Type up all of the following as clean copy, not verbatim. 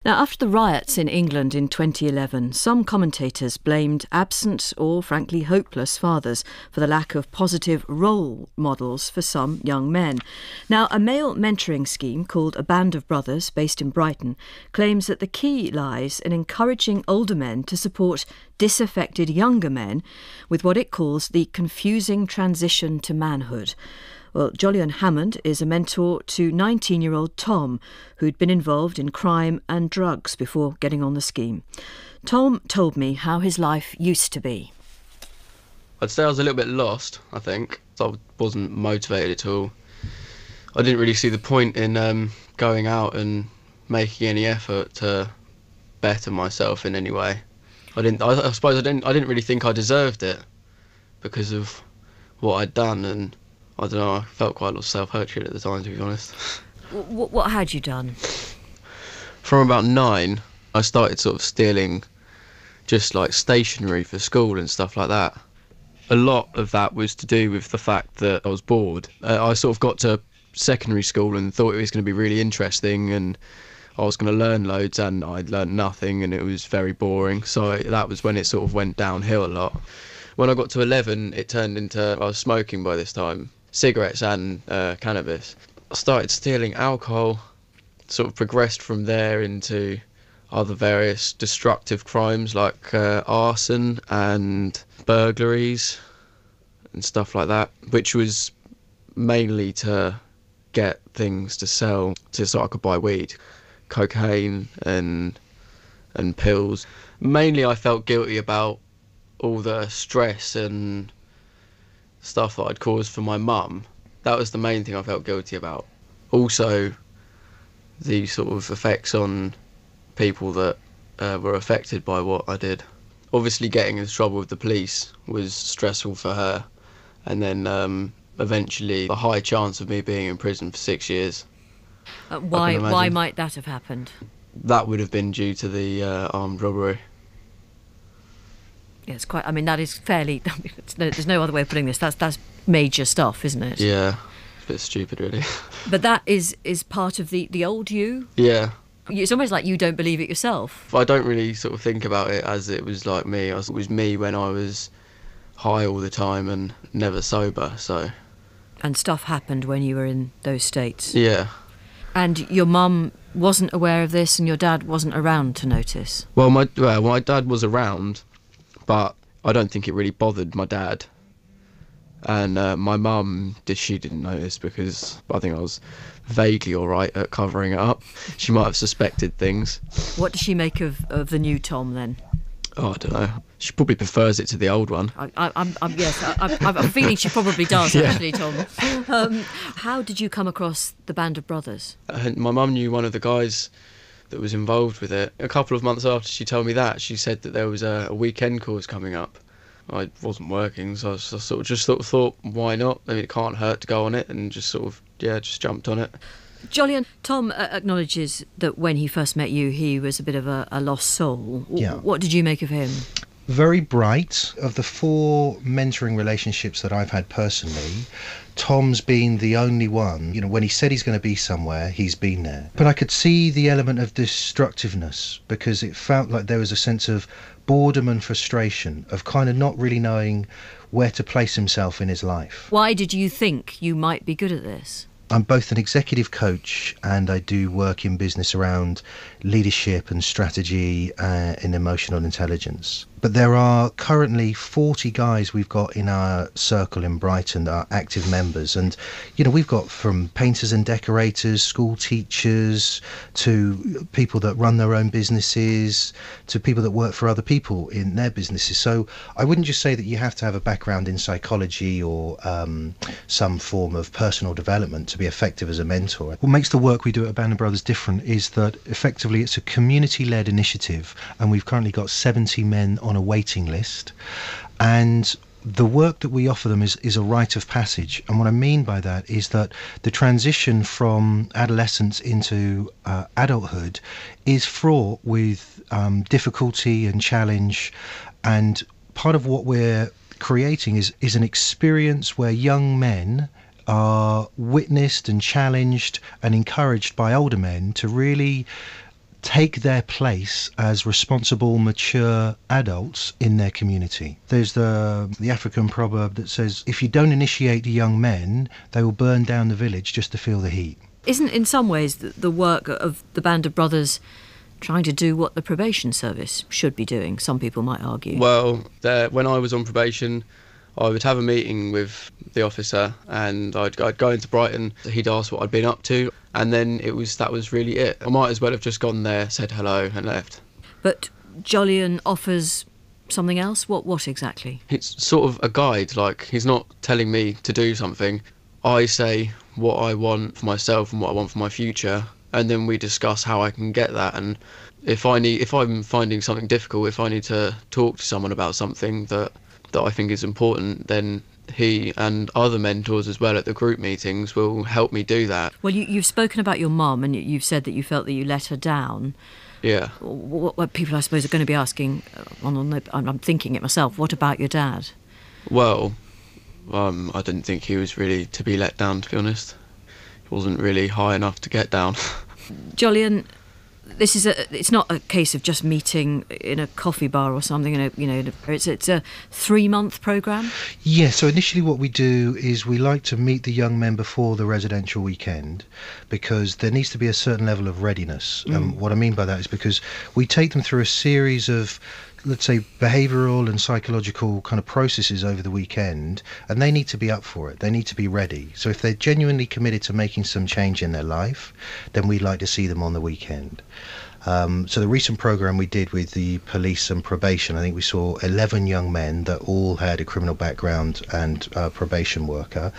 Now, after the riots in England in 2011, some commentators blamed absent or, frankly, hopeless fathers for the lack of positive role models for some young men. Now, a male mentoring scheme called ABoB, based in Brighton, claims that the key lies in encouraging older men to support disaffected younger men with what it calls the confusing transition to manhood. Well, Jolyon Hammond is a mentor to 19-year-old Tom, who'd been involved in crime and drugs before getting on the scheme. Tom told me how his life used to be. I'd say I was a little bit lost, I think. I wasn't motivated at all. I didn't really see the point in going out and making any effort to better myself in any way. I suppose I didn't really think I deserved it because of what I'd done, and I don't know, I felt quite a lot of self-hatred at the time, to be honest. What had you done? From about 9, I started sort of stealing just like stationery for school and stuff like that. A lot of that was to do with the fact that I was bored. I sort of got to secondary school and thought it was going to be really interesting and I was going to learn loads, and I'd learned nothing and it was very boring. So that was when it sort of went downhill a lot. When I got to 11, it turned into, I was smoking by this time, cigarettes and cannabis. I started stealing alcohol, sort of progressed from there into other various destructive crimes like arson and burglaries and stuff like that, which was mainly to get things to sell so I could buy weed, cocaine and pills. Mainly I felt guilty about all the stress and stuff that I'd caused for my mum. That was the main thing I felt guilty about. Also, the sort of effects on people that were affected by what I did. Obviously getting into trouble with the police was stressful for her, and then eventually a high chance of me being in prison for 6 years. Why might that have happened? That would have been due to the armed robbery. Yeah, it's quite. I mean, that is fairly. There's no other way of putting this. That's major stuff, isn't it? Yeah, it's a bit stupid, really. But that is part of the old you. Yeah. It's almost like you don't believe it yourself. I don't really sort of think about it as it was like me. It was me when I was high all the time and never sober. So. And stuff happened when you were in those states. Yeah. And your mum wasn't aware of this, and your dad wasn't around to notice. Well, my dad was around, but I don't think it really bothered my dad. And my mum, she didn't notice because I think I was vaguely all right at covering it up. She might have suspected things. What does she make of the new Tom then? Oh, I don't know. She probably prefers it to the old one. I'm a feeling she probably does, actually, Tom. How did you come across the Band of Brothers? My mum knew one of the guys that was involved with it. A couple of months after she told me that, she said that there was a weekend course coming up. I wasn't working, so I sort of thought, why not? I mean, it can't hurt to go on it, and just jumped on it. Jolyon, Tom acknowledges that when he first met you, he was a bit of a lost soul. Yeah. What did you make of him? Very bright. Of the 4 mentoring relationships that I've had personally, Tom's been the only one. You know, when he said he's going to be somewhere, he's been there. But I could see the element of destructiveness because it felt like there was a sense of boredom and frustration of kind of not really knowing where to place himself in his life. Why did you think you might be good at this? I'm both an executive coach and I do work in business around leadership and strategy and emotional intelligence. But there are currently 40 guys we've got in our circle in Brighton that are active members. And, you know, we've got from painters and decorators, school teachers, to people that run their own businesses, to people that work for other people in their businesses. So I wouldn't just say that you have to have a background in psychology or some form of personal development to be effective as a mentor. What makes the work we do at ABoB different is that effectively it's a community-led initiative, and we've currently got 70 men on a waiting list, and the work that we offer them is a rite of passage. And what I mean by that is that the transition from adolescence into adulthood is fraught with difficulty and challenge, and part of what we're creating is an experience where young men are witnessed and challenged and encouraged by older men to really take their place as responsible, mature adults in their community. There's the African proverb that says, if you don't initiate the young men, they will burn down the village just to feel the heat. Isn't in some ways the work of the Band of Brothers trying to do what the probation service should be doing, some people might argue? Well, when I was on probation, I would have a meeting with the officer and I'd go into Brighton. He'd ask what I'd been up to, and then that was really it. I might as well have just gone there, said hello and left. But Jolyon offers something else? What exactly? It's sort of a guide, like he's not telling me to do something. I say what I want for myself and what I want for my future, and then we discuss how I can get that. And if I'm finding something difficult, if I need to talk to someone about something that I think is important, then he and other mentors as well at the group meetings will help me do that. Well, you've spoken about your mum and you've said that you felt that you let her down. Yeah. What people, I suppose, are going to be asking, I'm thinking it myself, what about your dad? Well, I didn't think he was really to be let down, to be honest. He wasn't really high enough to get down. Jolyon, it's not a case of just meeting in a coffee bar or something. It's a 3-month programme. Yeah. So initially, what we do is we like to meet the young men before the residential weekend, because there needs to be a certain level of readiness. What I mean by that is because we take them through a series of, let's say, behavioural and psychological kind of processes over the weekend, and they need to be up for it. They need to be ready. So if they're genuinely committed to making some change in their life, then we'd like to see them on the weekend. So the recent programme we did with the police and probation, I think we saw 11 young men that all had a criminal background and a probation worker.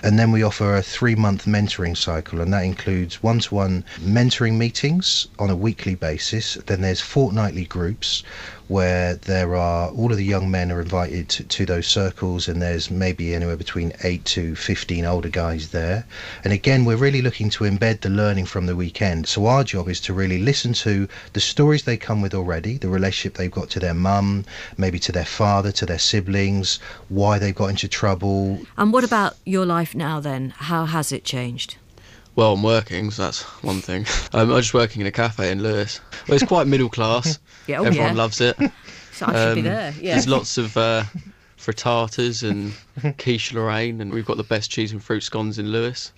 And then we offer a 3-month mentoring cycle, and that includes one-to-one mentoring meetings on a weekly basis. Then there's fortnightly groups where all of the young men are invited to those circles, and there's maybe anywhere between 8 to 15 older guys there. And again, we're really looking to embed the learning from the weekend. So our job is to really listen to the stories they come with already, the relationship they've got to their mum, maybe to their father, to their siblings, why they got into trouble. And what about your life now then? How has it changed? Well, I'm working, so that's one thing. I'm just working in a cafe in Lewis. Well, it's quite middle class. Yeah, Everyone loves it. So I should be there, yeah. There's lots of frittatas and quiche Lorraine, and we've got the best cheese and fruit scones in Lewis.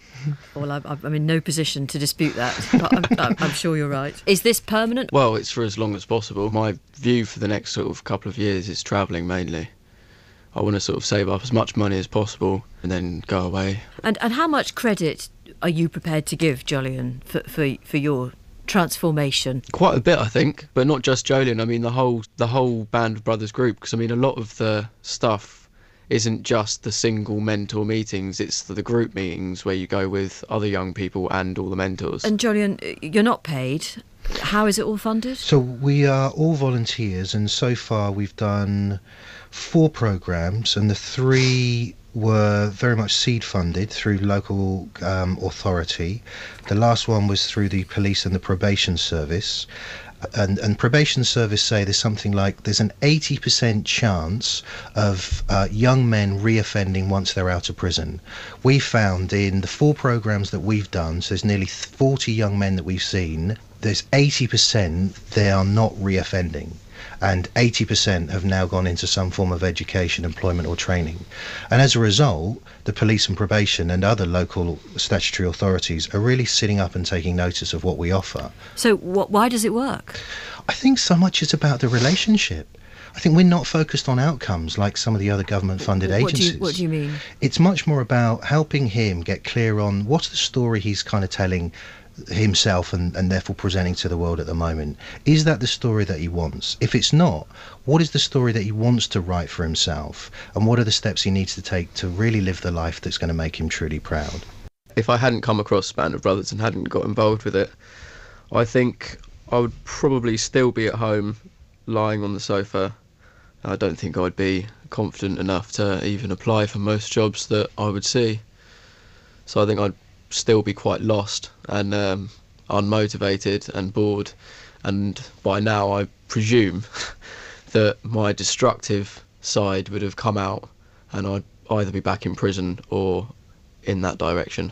Well, I'm in no position to dispute that, but I'm sure you're right. Is this permanent? Well, it's for as long as possible. My view for the next sort of couple of years is travelling mainly. I want to sort of save up as much money as possible and then go away. And how much credit are you prepared to give Jolyon for your transformation? Quite a bit, I think, but not just Jolyon. I mean, the whole Band of Brothers group, because I mean, a lot of the stuff isn't just the single mentor meetings, it's the group meetings where you go with other young people and all the mentors. And Jolyon, you're not paid. How is it all funded? So we are all volunteers, and so far we've done 4 programmes, and the 3 were very much seed funded through local authority. The last one was through the police and the probation service. And probation service say there's something like there's an 80% chance of young men reoffending once they're out of prison. We found in the 4 programmes that we've done, so there's nearly 40 young men that we've seen, there's 80% they are not reoffending. And 80% have now gone into some form of education, employment or training. And as a result, the police and probation and other local statutory authorities are really sitting up and taking notice of what we offer. So why does it work? I think so much is about the relationship. I think we're not focused on outcomes like some of the other government-funded agencies. What do you mean? It's much more about helping him get clear on what's the story he's kind of telling himself and therefore presenting to the world at the moment. Is that the story that he wants? If it's not, what is the story that he wants to write for himself, and what are the steps he needs to take to really live the life that's going to make him truly proud? If I hadn't come across Band of Brothers and hadn't got involved with it, I think I would probably still be at home lying on the sofa. I don't think I'd be confident enough to even apply for most jobs that I would see. So I think I'd still be quite lost and unmotivated and bored, and by now I presume that my destructive side would have come out and I'd either be back in prison or in that direction.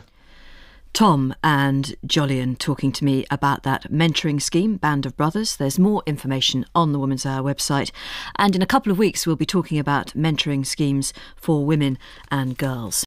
Tom and Jolyon talking to me about that mentoring scheme, Band of Brothers. There's more information on the Woman's Hour website. And in a couple of weeks, we'll be talking about mentoring schemes for women and girls.